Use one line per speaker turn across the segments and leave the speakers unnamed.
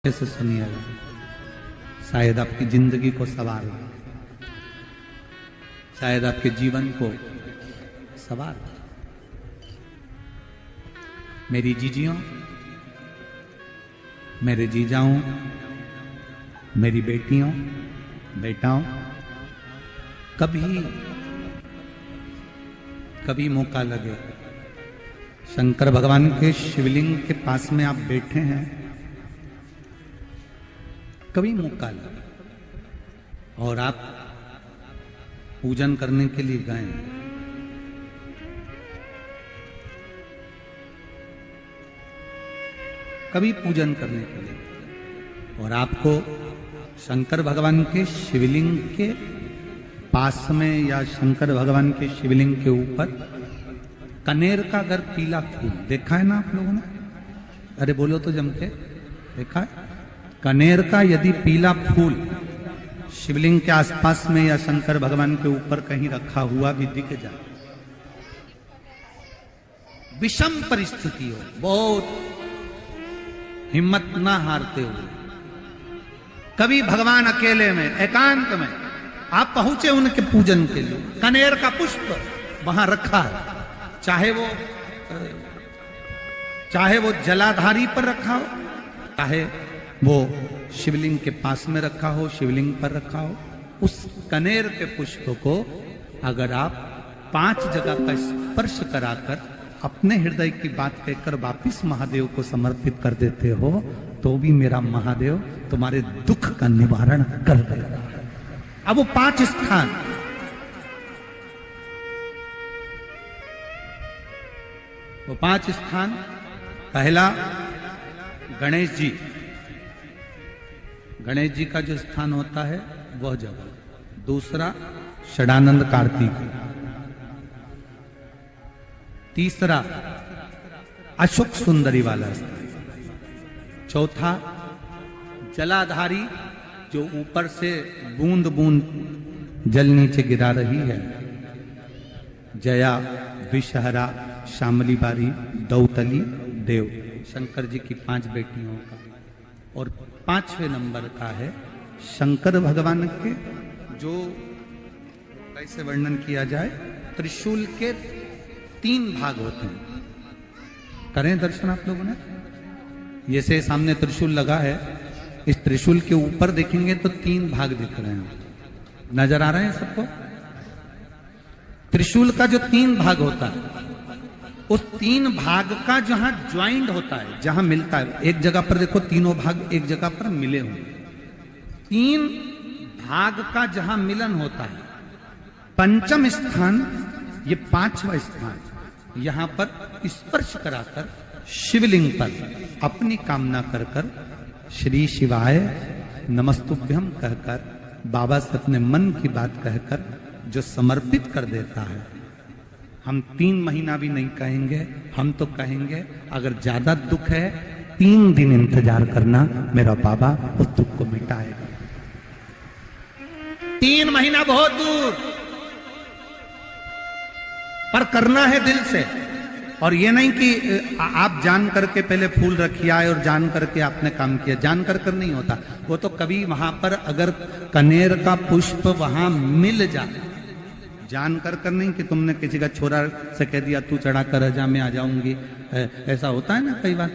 से सुनिएगा, शायद आपकी जिंदगी को सवार हो, शायद आपके जीवन को सवार हो। मेरी जीजियों, मेरे जीजाओं, मेरी बेटियों, बेटाओं, कभी मौका लगे, शंकर भगवान के शिवलिंग के पास में आप बैठे हैं, कभी मौका लगे और आप पूजन करने के लिए गए, कभी पूजन करने के लिए और आपको शंकर भगवान के शिवलिंग के पास में या शंकर भगवान के शिवलिंग के ऊपर कनेर का अगर पीला फूल देखा है ना आप लोगों ने? अरे बोलो तो जम के, देखा है? कनेर का यदि पीला फूल शिवलिंग के आसपास में या शंकर भगवान के ऊपर कहीं रखा हुआ भी दिख जाए, विषम परिस्थिति हो, बहुत हिम्मत ना हारते हुए, कभी भगवान अकेले में एकांत में आप पहुंचे उनके पूजन के लिए, कनेर का पुष्प वहां रखा है, चाहे वो जलाधारी पर रखा हो, चाहे वो शिवलिंग के पास में रखा हो, शिवलिंग पर रखा हो, उस कनेर के पुष्प को अगर आप 5 जगह का स्पर्श कराकर अपने हृदय की बात कहकर वापिस महादेव को समर्पित कर देते हो, तो भी मेरा महादेव तुम्हारे दुख का निवारण कर देगा। अब वो 5 स्थान, पहला गणेश जी का जो स्थान होता है वह जगह, दूसरा षडानंद कार्तिक, तीसरा अशोक सुंदरी वाला स्थान, चौथा जलाधारी जो ऊपर से बूंद बूंद जल नीचे गिरा रही है, जया, विषहरा, शामली बारी, दौतली, देव, शंकर जी की 5 बेटियों का, और 5वें नंबर का है शंकर भगवान के, जो कैसे वर्णन किया जाए, त्रिशूल के 3 भाग होते हैं। करें दर्शन आप लोगों ने? ये से सामने त्रिशूल लगा है, इस त्रिशूल के ऊपर देखेंगे तो 3 भाग दिख रहे हैं, नजर आ रहे हैं सबको? त्रिशूल का जो 3 भाग होता है, उस 3 भाग का जहां ज्वाइंट होता है, जहां मिलता है, एक जगह पर देखो तीनों भाग एक जगह पर मिले हुए, 3 भाग का जहां मिलन होता है, 5वां स्थान, ये 5वां स्थान, यहां पर स्पर्श कराकर शिवलिंग पर अपनी कामना कर श्री शिवाय नमस्तुभ्यम कहकर, बाबा से अपने मन की बात कहकर जो समर्पित कर देता है, हम 3 महीना भी नहीं कहेंगे, हम तो कहेंगे अगर ज्यादा दुख है 3 दिन इंतजार करना, मेरा बाबा उस दुख को मिटाएगा। 3 महीना बहुत दूर, पर करना है दिल से। और ये नहीं कि आप जान करके पहले फूल रखिए आए और जान करके आपने काम किया, जान कर नहीं होता वो तो। कभी वहां पर अगर कनेर का पुष्प वहां मिल जाए, जान कर नहीं कि तुमने किसी का छोरा से कह दिया तू चढ़ा कर जा, मैं आ जाऊंगी, ऐसा होता है ना कई बार,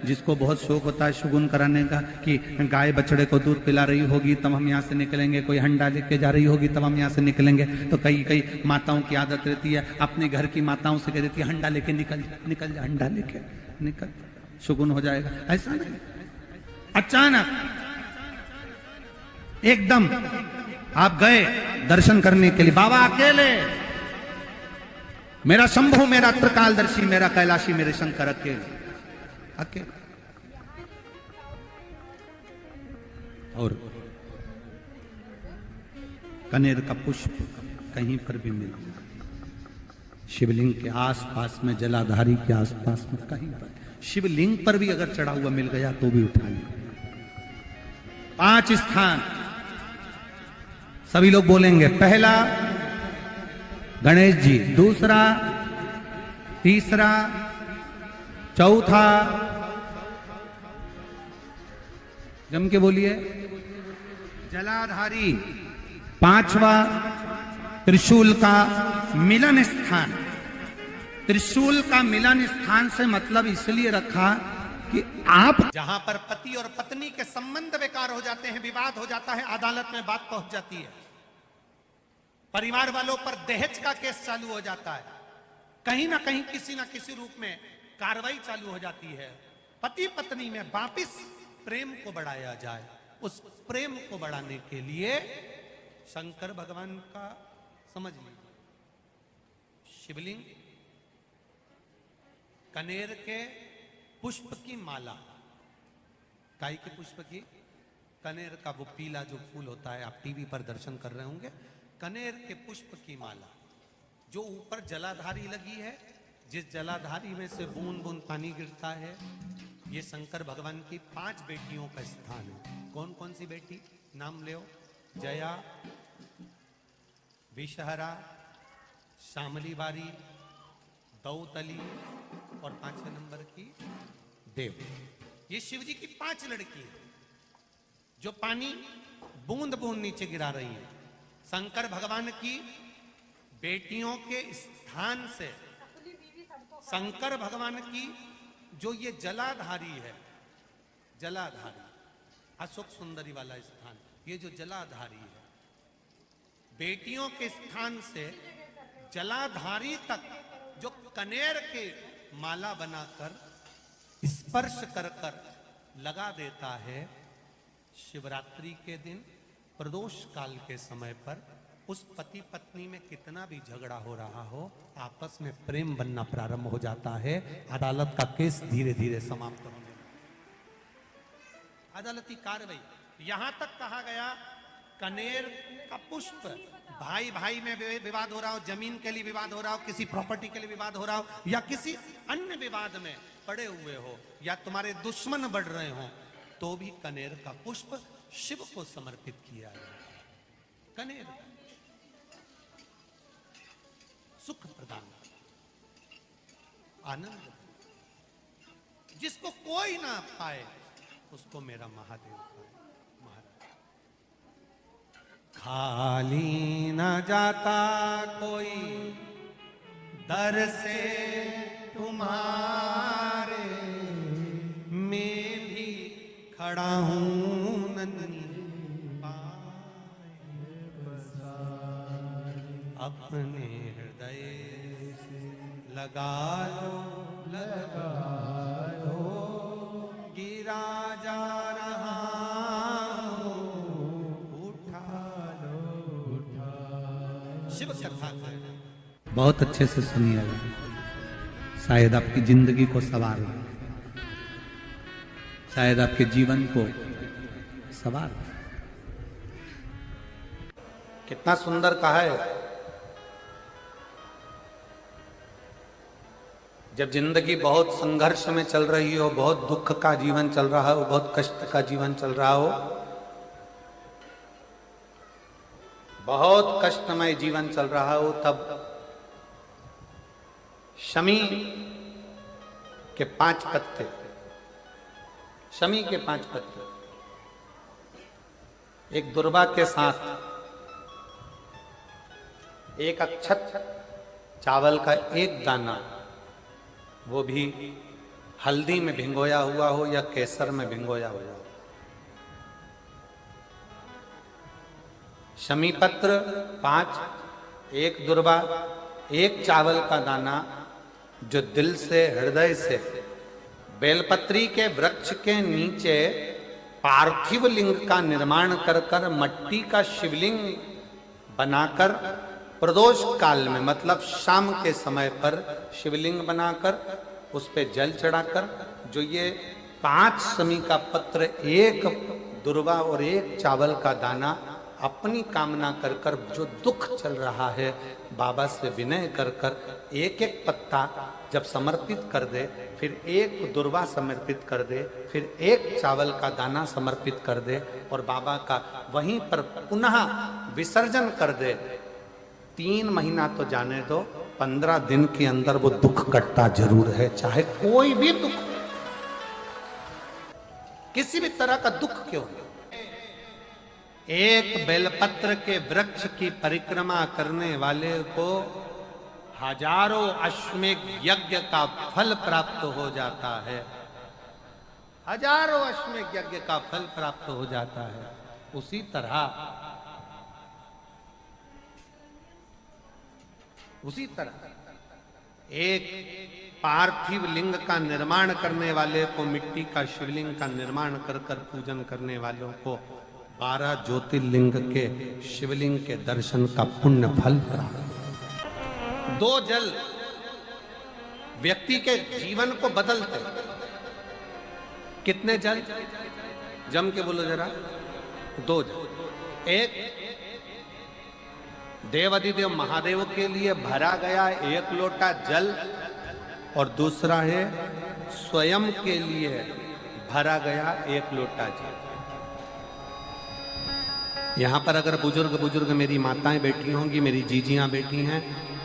जिसको बहुत शौक होता है शुगुन कराने का, कि गाय बछड़े को दूध पिला रही होगी तब हम यहाँ से निकलेंगे, कोई हंडा लेके जा रही होगी तब हम यहाँ से निकलेंगे। तो कई माताओं की आदत रहती है, अपने घर की माताओं से कह देती है हंडा लेके निकल जा, हंडा लेके निकल, शुगुन हो जाएगा। ऐसा नहीं, अचानक एकदम आप गए दर्शन करने के लिए, बाबा अकेले, मेरा शंभु, मेरा त्रिकालदर्शी, मेरा कैलाशी, मेरे शंकर अकेले, और कनेर का पुष्प कहीं पर भी मिल, शिवलिंग के आसपास में, जलाधारी के आसपास में कहीं पर, शिवलिंग पर भी अगर चढ़ा हुआ मिल गया तो भी उठा लिया। 5 स्थान सभी लोग बोलेंगे, पहला गणेश जी, दूसरा, तीसरा, चौथा, जम के बोलिए। जलाधारी, पांचवा त्रिशूल का मिलन स्थान। त्रिशूल का मिलन स्थान से मतलब इसलिए रखा कि आप
जहां पर पति और पत्नी के संबंध बेकार हो जाते हैं, विवाद हो जाता है, अदालत में बात पहुंच जाती है, परिवार वालों पर दहेज का केस चालू हो जाता है, कहीं ना कहीं किसी ना किसी रूप में कार्रवाई चालू हो जाती है, पति पत्नी में वापिस प्रेम को बढ़ाया जाए, उस प्रेम को बढ़ाने के लिए शंकर भगवान का समझ लीजिए शिवलिंग, कनेर के पुष्प की माला, काई के पुष्प की, कनेर का वो पीला जो फूल होता है, आप टीवी पर दर्शन कर रहे होंगे, कनेर के पुष्प की माला जो ऊपर जलाधारी लगी है, जिस जलाधारी में से बूंद बूंद पानी गिरता है, ये शंकर भगवान की 5 बेटियों का स्थान है। कौन कौन सी बेटी नाम ले? जया, विषहरा, शामली बारी, दौतली और 5वें नंबर की देव। ये शिव जी की 5 लड़की है जो पानी बूंद बूंद नीचे गिरा रही है। शंकर भगवान की बेटियों के स्थान से शंकर भगवान की जो ये जलाधारी है, जलाधारी अशोक सुंदरी वाला स्थान, ये जो जलाधारी है, बेटियों के स्थान से जलाधारी तक जो कनेर के माला बनाकर स्पर्श कर कर लगा देता है, शिवरात्रि के दिन प्रदोष काल के समय पर उस पति पत्नी में कितना भी झगड़ा हो रहा हो, आपस में प्रेम बनना प्रारंभ हो जाता है। अदालत का केस धीरे धीरे समाप्त होने, अदालती कार्रवाई। यहां तक कहा गया कनेर का पुष्प, भाई भाई में विवाद हो रहा हो, जमीन के लिए विवाद हो रहा हो, किसी प्रॉपर्टी के लिए विवाद हो रहा हो, या किसी अन्य विवाद में पड़े हुए हो, या तुम्हारे दुश्मन बढ़ रहे हो, तो भी कनेर का पुष्प शिव को समर्पित किया है। कनेर सुख प्रदान, आनंद, जिसको कोई ना पाए उसको मेरा महादेव पाए। खाली न जाता कोई दर से तुम्हारे, मैं भी खड़ा हूं नन्ही अपने हृदय से लगा लो, गिरा जा रहा हूं, उठा लो। शिव कथा
बहुत अच्छे से सुनिए, शायद आपकी जिंदगी को सवार, शायद आपके जीवन को सवार।
कितना सुंदर कहा है। जब जिंदगी बहुत संघर्ष में चल रही हो, बहुत दुख का जीवन चल रहा हो, बहुत कष्ट का जीवन चल रहा हो, बहुत कष्टमय जीवन चल रहा हो, तब शमी के 5 पत्ते, शमी के 5 पत्ते, एक दुर्वा के साथ एक अक्षत चावल का एक दाना, वो भी हल्दी में भिंगोया हुआ हो या केसर में भिंगोया हुआ हो, शमी पत्र 5, एक दुर्वा, एक चावल का दाना, जो दिल से हृदय से बेलपत्री के वृक्ष के नीचे पार्थिव लिंग का निर्माण कर कर मट्टी का शिवलिंग बनाकर प्रदोष काल में, मतलब शाम के समय पर शिवलिंग बनाकर उस पे जल चढ़ाकर, जो ये 5 शमी का पत्र, एक दुर्वा और एक चावल का दाना, अपनी कामना कर कर जो दुख चल रहा है बाबा से विनय कर कर एक एक पत्ता जब समर्पित कर दे, फिर एक दुर्वा समर्पित कर दे, फिर एक चावल का दाना समर्पित कर दे और बाबा का वहीं पर पुनः विसर्जन कर दे, 3 महीना तो जाने दो, 15 दिन के अंदर वो दुख कटता जरूर है, चाहे कोई भी दुख। किसी भी तरह का दुख क्यों नहीं। एक बेलपत्र के वृक्ष की परिक्रमा करने वाले को हजारों अश्वमेध यज्ञ का फल प्राप्त हो जाता है। हजारों अश्वमेध यज्ञ का फल प्राप्त हो जाता है। उसी तरह एक पार्थिव लिंग का निर्माण करने वाले को, मिट्टी का शिवलिंग का निर्माण कर कर पूजन करने वालों को 12 ज्योतिर्लिंग के शिवलिंग के दर्शन का पुण्य फल प्राप्त। 2 जल व्यक्ति के जीवन को बदलते। कितने जल? जम के बोलो जरा। 2 जल। एक देवाधिदेव महादेव के लिए भरा गया 1 लोटा जल, और दूसरा है स्वयं के लिए भरा गया 1 लोटा जल। यहां पर अगर बुजुर्ग मेरी माताएं बैठी होंगी, मेरी जीजियां बैठी हैं,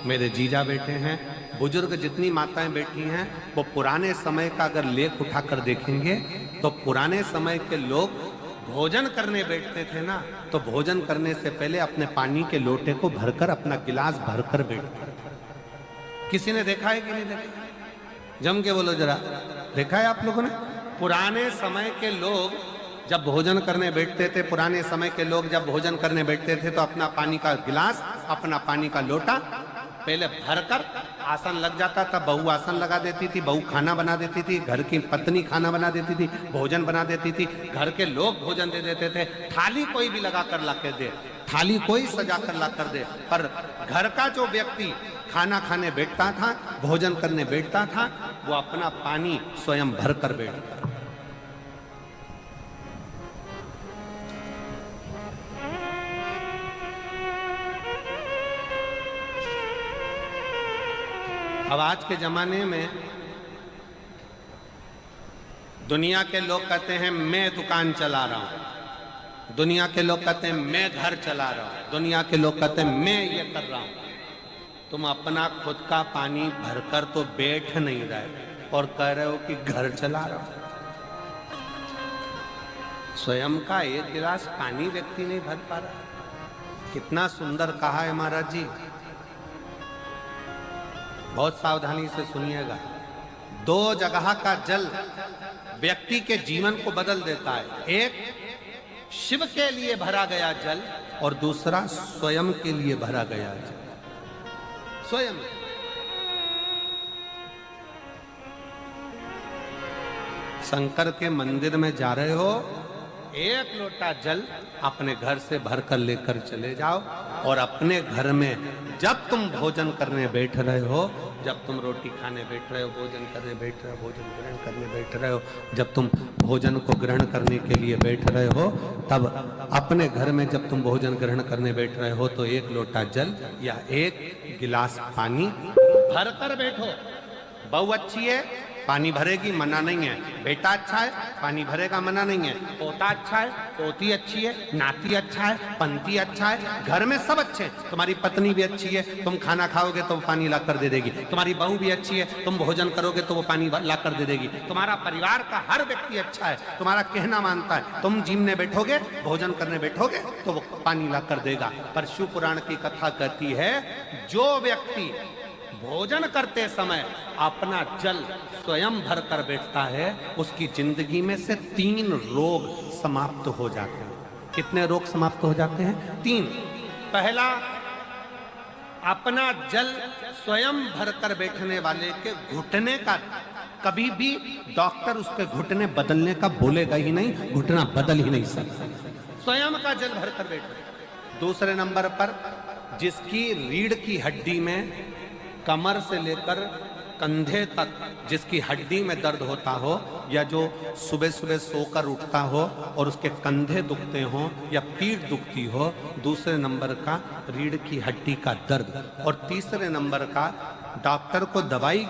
मेरे जीजा बैठे हैं, बुजुर्ग जितनी माताएं बैठी हैं, वो पुराने समय का अगर लेख उठाकर देखेंगे तो पुराने समय के लोग भोजन करने बैठते थे ना, तो भोजन करने से पहले अपने पानी के लोटे को भरकर, अपना गिलास भरकर बैठते थे। किसी ने देखा है कि नहीं देखा? जम के बोलो जरा। देखा है आप लोगों ने? पुराने समय के लोग जब भोजन करने बैठते थे, पुराने समय के लोग जब भोजन करने बैठते थे तो अपना पानी का गिलास, अपना पानी का लोटा पहले भरकर आसन लग जाता था। बहू आसन लगा देती थी, बहू खाना बना देती थी, घर की पत्नी खाना बना देती थी, भोजन बना देती थी, घर के लोग भोजन दे देते थे। थाली कोई भी लगा कर ला कर दे, थाली कोई सजा कर ला कर दे, पर घर का जो व्यक्ति खाना खाने बैठता था, भोजन करने बैठता था, वो अपना पानी स्वयं भर कर बैठता। अब आज के जमाने में दुनिया के लोग कहते हैं मैं दुकान चला रहा हूं, दुनिया के लोग कहते हैं मैं घर चला रहा हूं, दुनिया के लोग कहते हैं मैं ये कर रहा हूं। तुम अपना खुद का पानी भरकर तो बैठ नहीं रहे और कह रहे हो कि घर चला रहा हूं। स्वयं का 1 गिलास पानी व्यक्ति नहीं भर पा रहा। कितना सुंदर कहा है महाराज जी। बहुत सावधानी से सुनिएगा। 2 जगह का जल व्यक्ति के जीवन को बदल देता है। एक शिव के लिए भरा गया जल, और दूसरा स्वयं के लिए भरा गया जल। स्वयं शंकर के मंदिर में जा रहे हो, 1 लोटा जल अपने घर से भरकर लेकर चले जाओ, और अपने घर में जब तुम भोजन करने बैठ रहे हो, जब तुम रोटी खाने बैठ रहे हो, भोजन करने बैठ रहे हो, भोजन ग्रहण करने बैठ रहे हो, जब तुम भोजन को ग्रहण करने के लिए बैठ रहे हो, तब अपने घर में जब तुम भोजन ग्रहण करने बैठ रहे हो तो 1 लोटा जल या 1 गिलास पानी भर कर बैठो। बहू अच्छी है, पानी भरेगी, मना नहीं है। बेटा अच्छा है, पानी भरेगा, मना नहीं है। पोता अच्छा है, पोती अच्छी है, नाती अच्छा है, पंती अच्छा है, घर में सब अच्छे। तुम्हारी पत्नी भी अच्छी है, तुम खाना खाओगे तो वो पानी ला कर दे देगी। तुम्हारी बहू भी अच्छी है, तुम भोजन करोगे तो वो पानी ला कर दे देगी। तुम्हारा परिवार का हर व्यक्ति अच्छा है, तुम्हारा कहना मानता है। तुम जिमने बैठोगे, भोजन करने बैठोगे तो वो पानी ला कर देगा। पर शिव पुराण की कथा कहती है, जो व्यक्ति भोजन करते समय अपना जल स्वयं भर कर बैठता है, उसकी जिंदगी में से 3 रोग समाप्त हो जाते हैं। कितने रोग समाप्त हो जाते हैं? 3। पहला, अपना जल स्वयं भर कर बैठने वाले के घुटने का कभी भी डॉक्टर उसके घुटने बदलने का बोलेगा ही नहीं, घुटना बदल ही नहीं सकता। स्वयं का जल भर कर बैठे। दूसरे नंबर पर, जिसकी रीढ़ की हड्डी में कमर से लेकर कंधे तक जिसकी हड्डी में दर्द होता हो, या जो सुबह सुबह सोकर उठता हो और उसके कंधे दुखते हो या पीठ दुखती हो। दूसरे नंबर का रीढ़ की हड्डी का दर्द। और तीसरे नंबर का, डॉक्टर को दवाई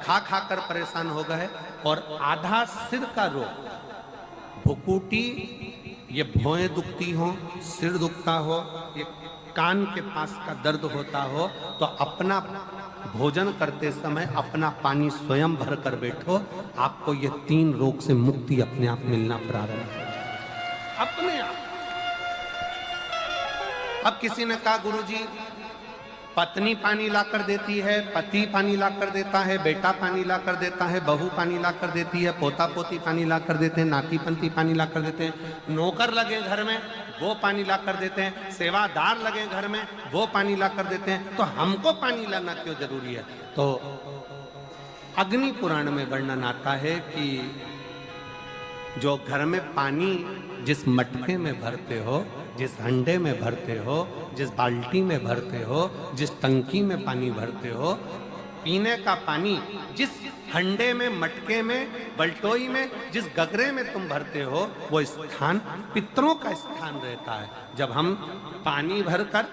खा खा कर परेशान हो गए और आधा सिर का रोग, भुकुटी, ये भौएं दुखती हो, सिर दुखता हो, ये कान के पास का दर्द होता हो, तो अपना भोजन करते समय अपना पानी स्वयं भर कर बैठो, आपको ये 3 रोग से मुक्ति अपने आप मिलना प्रारंभ हो जाए, अपने आप। अब किसी ने कहा गुरुजी पत्नी पानी लाकर देती है, पति पानी लाकर देता है, बेटा पानी लाकर देता है, बहू पानी लाकर देती है, पोता पोती पानी लाकर देते हैं, नाती पंती पानी लाकर देते हैं, नौकर लगे घर में वो पानी लाकर देते हैं, सेवादार लगे घर में वो पानी लाकर देते हैं, तो हमको पानी लाना क्यों जरूरी है? तो अग्नि पुराण में वर्णन आता है कि जो घर में पानी जिस मटके में भरते हो, जिस हंडे में भरते हो, जिस बाल्टी में भरते हो, जिस टंकी में पानी भरते हो, पीने का पानी जिस हंडे में, मटके में, बल्टोई में, जिस गगरे में तुम भरते हो, वो स्थान पितरों का स्थान रहता है। जब हम पानी भरकर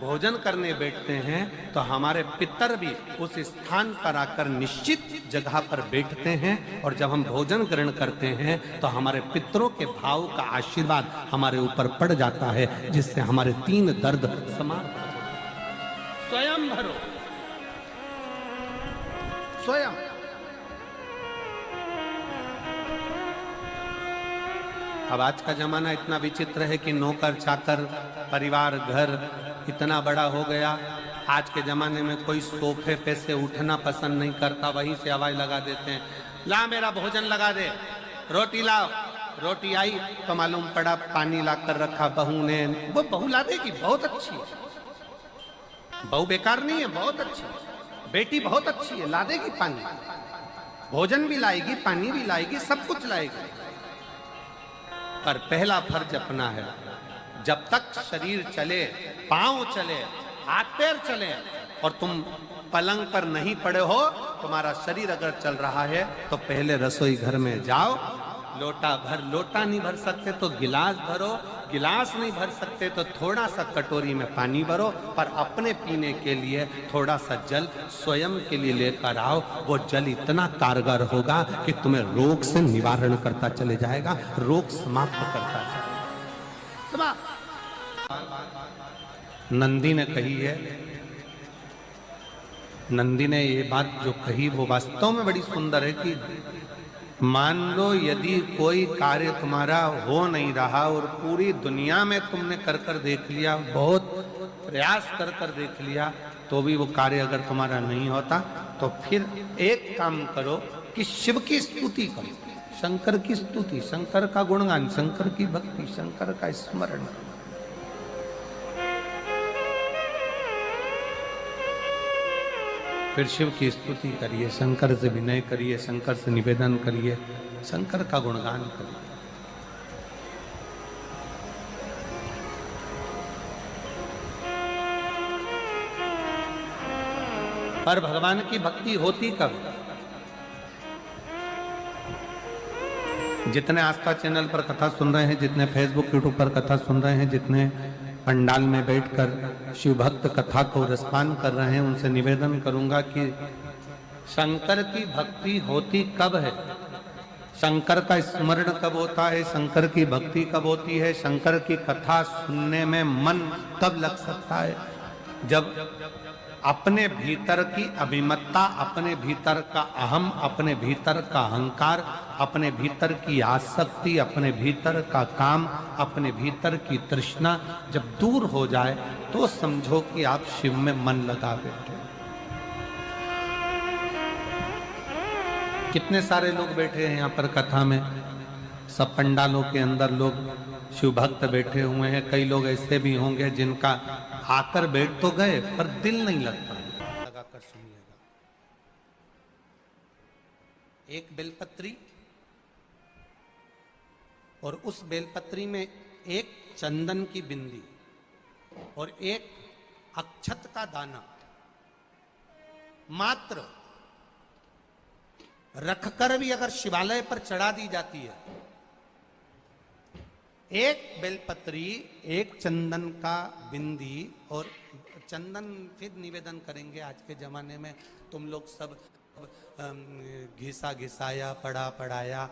भोजन करने बैठते हैं तो हमारे पितर भी उस स्थान पर आकर निश्चित जगह पर बैठते हैं, और जब हम भोजन ग्रहण करते हैं तो हमारे पितरों के भाव का आशीर्वाद हमारे ऊपर पड़ जाता है, जिससे हमारे 3 दर्द समाप्त हो जाते। स्वयं भरो, स्वयं। अब आज का जमाना इतना विचित्र है कि नौकर चाकर, परिवार, घर इतना बड़ा हो गया। आज के जमाने में कोई सोफे पे से उठना पसंद नहीं करता, वहीं से आवाज लगा देते हैं, ला मेरा भोजन लगा दे, रोटी लाओ। रोटी आई तो मालूम पड़ा पानी ला कर रखा बहू ने। वो बहू ला देगी, बहुत अच्छी है, बहू बेकार नहीं है, बहुत अच्छी है, बेटी बहुत अच्छी है, ला देगी पानी, भोजन भी लाएगी, पानी भी लाएगी, सब कुछ लाएगी। पर पहला फर्ज अपना है, जब तक शरीर चले, पांव चले, हाथ पैर चले, और तुम पलंग पर नहीं पड़े हो, तुम्हारा शरीर अगर चल रहा है तो पहले रसोई घर में जाओ, लोटा भर, लोटा नहीं भर सकते तो गिलास भरो, गिलास नहीं भर सकते तो थोड़ा सा कटोरी में पानी भरो, पर अपने पीने के लिए थोड़ा सा जल स्वयं के लिए लेकर आओ। वो जल इतना कारगर होगा कि तुम्हें रोग से निवारण करता चले जाएगा, रोग समाप्त करता चलेगा। नंदी ने कही है, नंदी ने ये बात जो कही वो वास्तव में बड़ी सुंदर है कि मान लो यदि कोई कार्य तुम्हारा हो नहीं रहा और पूरी दुनिया में तुमने कर कर देख लिया, बहुत प्रयास कर कर देख लिया, तो भी वो कार्य अगर तुम्हारा नहीं होता, तो फिर एक काम करो कि शिव की स्तुति करो, शंकर की स्तुति, शंकर का गुणगान, शंकर की भक्ति, शंकर का स्मरण। फिर शिव की स्तुति करिए, शंकर से विनय करिए, शंकर से निवेदन करिए, शंकर का गुणगान करिए। पर भगवान की भक्ति होती कब? जितने आस्था चैनल पर कथा सुन रहे हैं, जितने फेसबुक यूट्यूब पर कथा सुन रहे हैं, जितने पंडाल में बैठकर शिव भक्त कथा को रसपान कर रहे हैं, उनसे निवेदन करूंगा कि शंकर की भक्ति होती कब है, शंकर का स्मरण कब होता है, शंकर की भक्ति कब होती है, शंकर की कथा सुनने में मन कब लग सकता है? जब अपने भीतर की अभिमत्ता, अपने भीतर का अहम, अपने भीतर का अहंकार, अपने भीतर की आसक्ति, अपने भीतर का काम, अपने भीतर की तृष्णा जब दूर हो जाए तो समझो कि आप शिव में मन लगा बैठे। कितने सारे लोग बैठे हैं यहाँ पर कथा में, सब पंडालों के अंदर लोग शिव भक्त बैठे हुए हैं। कई लोग ऐसे भी होंगे जिनका आकर बैठ तो गए पर दिल नहीं लगता। लगाकर सुनिएगा, एक बेलपत्री और उस बेलपत्री में एक चंदन की बिंदी और एक अक्षत का दाना मात्र रखकर भी अगर शिवालय पर चढ़ा दी जाती है, एक बेलपत्री, एक चंदन का बिंदी, और चंदन फिर निवेदन करेंगे। आज के जमाने में तुम लोग सब घिसा घिसाया, पड़ा पढ़ाया,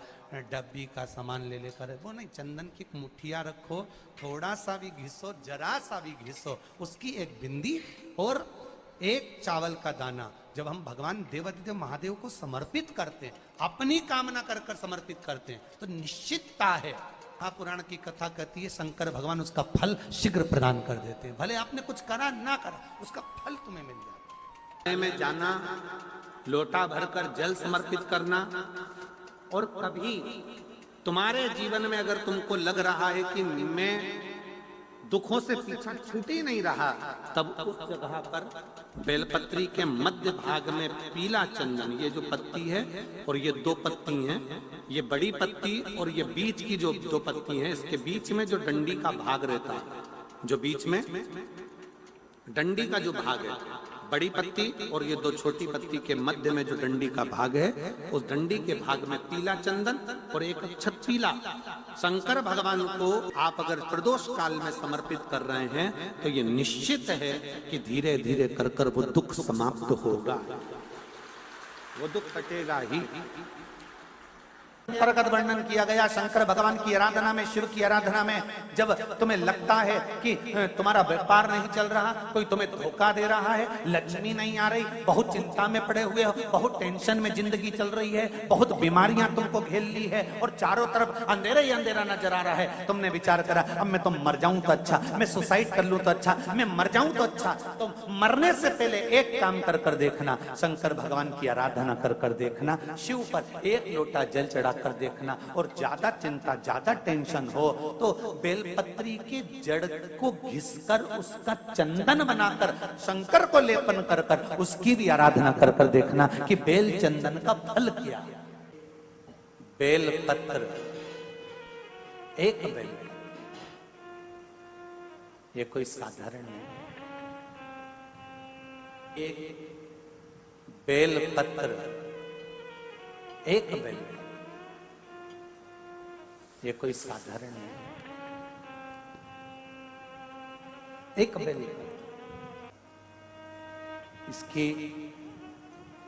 डब्बी का सामान ले लेकर, वो नहीं, चंदन की मुठिया रखो, थोड़ा सा भी घिसो, जरा सा भी घिसो, उसकी एक बिंदी और एक चावल का दाना जब हम भगवान देवादिदेव महादेव को समर्पित करते हैं, अपनी कामना कर कर समर्पित करते हैं, तो निश्चितता है, महापुराण की कथा कहती है शंकर भगवान उसका फल शीघ्र प्रदान कर देते हैं। भले आपने कुछ करा ना करा, उसका फल तुम्हें मिल जाता है। में जाना, लोटा भरकर जल समर्पित करना, और कभी तुम्हारे जीवन में अगर तुमको लग रहा है कि मैं दुखों से पीछा छूट ही नहीं रहा, तब उस जगह पर बेलपत्री के मध्य भाग में पीला चंदन, ये जो पत्ती है और ये दो पत्ती हैं, ये बड़ी पत्ती और ये बीच की जो दो पत्ती हैं, इसके बीच में जो डंडी का भाग रहता है, जो बीच में डंडी का जो भाग है, बड़ी पत्ती और ये दो छोटी पत्ती के मध्य में जो डंडी का भाग है, उस डंडी के भाग में पीला चंदन और एक अक्षत पीला शंकर भगवान को आप अगर प्रदोष काल में समर्पित कर रहे हैं, तो ये निश्चित है कि धीरे धीरे कर कर वो दुख समाप्त होगा, वो दुख कटेगा ही। प्रगट वर्णन किया गया शंकर भगवान की आराधना में, शिव की आराधना में, जब तुम्हें लगता है कि तुम्हारा व्यापार नहीं चल रहा, कोई तुम्हें धोखा दे रहा है, लक्ष्मी नहीं आ रही, बहुत चिंता में पड़े हुए हो, बहुत टेंशन में जिंदगी चल रही है, बहुत बीमारियां तुमको घेर ली है और चारों तरफ अंधेरा ही अंधेरा नजर आ रहा है, तुमने विचार करा अब मैं तो मर जाऊं तो अच्छा, मैं सुसाइड कर लूं तो अच्छा, मैं मर जाऊं तो अच्छा, तो मरने से पहले एक काम कर कर देखना, शंकर भगवान की आराधना कर कर देखना, शिव पर एक लोटा जल चढ़ा कर देखना, और ज्यादा चिंता ज्यादा टेंशन हो तो बेलपत्री के जड़ को घिसकर उसका चंदन बनाकर शंकर को लेपन कर कर उसकी भी आराधना कर कर देखना कि बेल चंदन का फल क्या। बेल पत्र, एक बेल, ये कोई साधारण नहीं, एक बेल पत्र, एक बेल, ये कोई साधारण नहीं, एक बेल। इसकी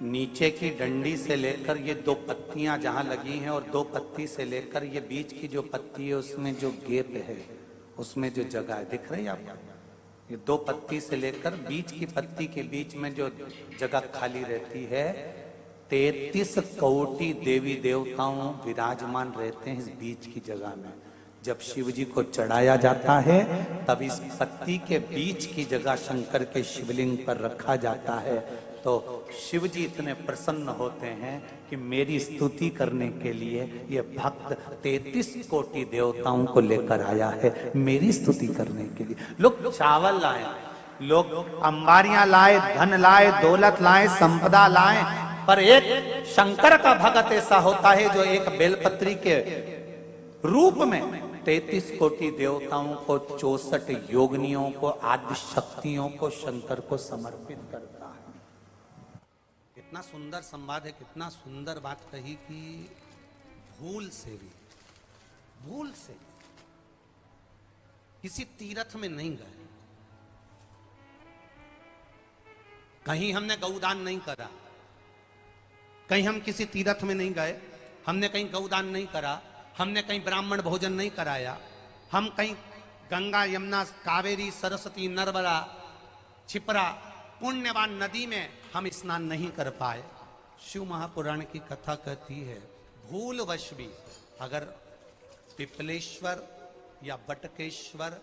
नीचे की डंडी से लेकर ये दो पत्तियां जहां लगी हैं, और दो पत्ती से लेकर ये बीच की जो पत्ती है उसमें जो गैप है, उसमें जो जगह है, दिख रही है आपको? ये दो पत्ती से लेकर बीच की पत्ती के बीच में जो जगह खाली रहती है, 33 कोटि देवी देवताओं विराजमान रहते हैं इस बीच की जगह में। जब शिव जी को चढ़ाया जाता है तब इस पत्ती के बीच की जगह शंकर के शिवलिंग पर रखा जाता है, तो शिव जी इतने प्रसन्न होते हैं कि मेरी स्तुति करने के लिए ये भक्त 33 कोटि देवताओं को लेकर आया है, मेरी स्तुति करने के लिए। लोग चावल लाए, लोग अंबारियां लाए, धन लाए, दौलत लाए, संपदा लाए, पर एक शंकर का भगत ऐसा होता है जो एक बेलपत्री के रूप में 33 कोटि देवताओं को, 64 योगिनियों को, आदि शक्तियों को शंकर को समर्पित करता है। कितना सुंदर संवाद है, कितना सुंदर बात कही कि भूल से किसी तीर्थ में नहीं गए, कहीं हमने गौदान नहीं करा, कहीं हम किसी तीर्थ में नहीं गए, हमने कहीं गौदान नहीं करा, हमने कहीं ब्राह्मण भोजन नहीं कराया, हम कहीं गंगा यमुना कावेरी सरस्वती नर्मदा छिपरा पुण्यवान नदी में हम स्नान नहीं कर पाए। शिव महापुराण की कथा कहती है भूलवश भी अगर पिपलेश्वर या बटकेश्वर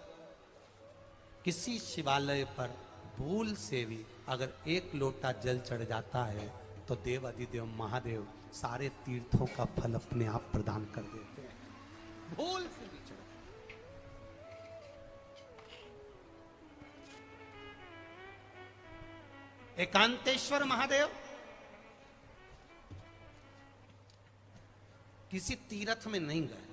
किसी शिवालय पर भूल से भी अगर एक लोटा जल चढ़ जाता है तो देव अधिदेव महादेव सारे तीर्थों का फल अपने आप प्रदान कर देते हैं। भूल से भी चढ़, एकांतेश्वर महादेव किसी तीर्थ में नहीं गए,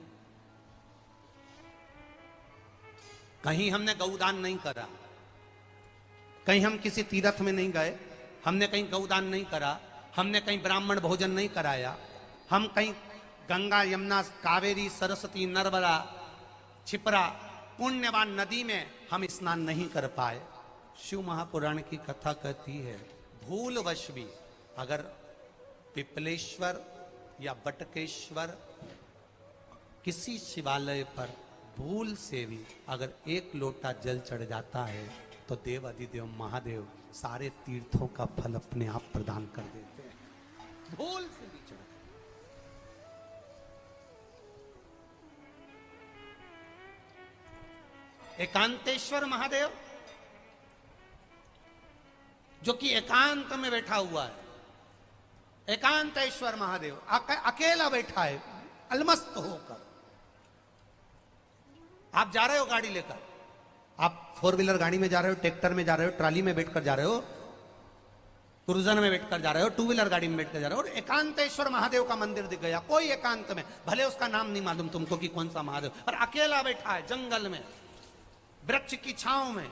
कहीं हमने गौदान नहीं करा, कहीं हम किसी तीर्थ में नहीं गए, हमने कहीं गौदान नहीं करा, हमने कहीं ब्राह्मण भोजन नहीं कराया, हम कहीं गंगा यमुना कावेरी सरस्वती नर्मदा छिपरा पुण्यवान नदी में हम स्नान नहीं कर पाए। शिव महापुराण की कथा कहती है भूलवश भी अगर पिपलेश्वर या बटकेश्वर किसी शिवालय पर भूल से भी अगर एक लोटा जल चढ़ जाता है तो तो देव अधिदेव महादेव सारे तीर्थों का फल अपने आप प्रदान कर देते हैं। भूल से भी चढ़ गए। एकांतेश्वर महादेव जो कि एकांत में बैठा हुआ है, एकांतेश्वर महादेव अकेला बैठा है अलमस्त होकर। आप जा रहे हो गाड़ी लेकर, आप 4 व्हीलर गाड़ी में जा रहे हो, ट्रैक्टर में जा रहे हो, ट्राली में बैठकर जा रहे हो, क्रूजर में बैठकर जा रहे हो, 2 व्हीलर गाड़ी में बैठकर जा रहे हो, और एकांतेश्वर महादेव का मंदिर दिख गया, कोई एकांत में, भले उसका नाम नहीं मालूम तुमको कि कौन सा महादेव, और अकेला बैठा है जंगल में वृक्ष की छांव में।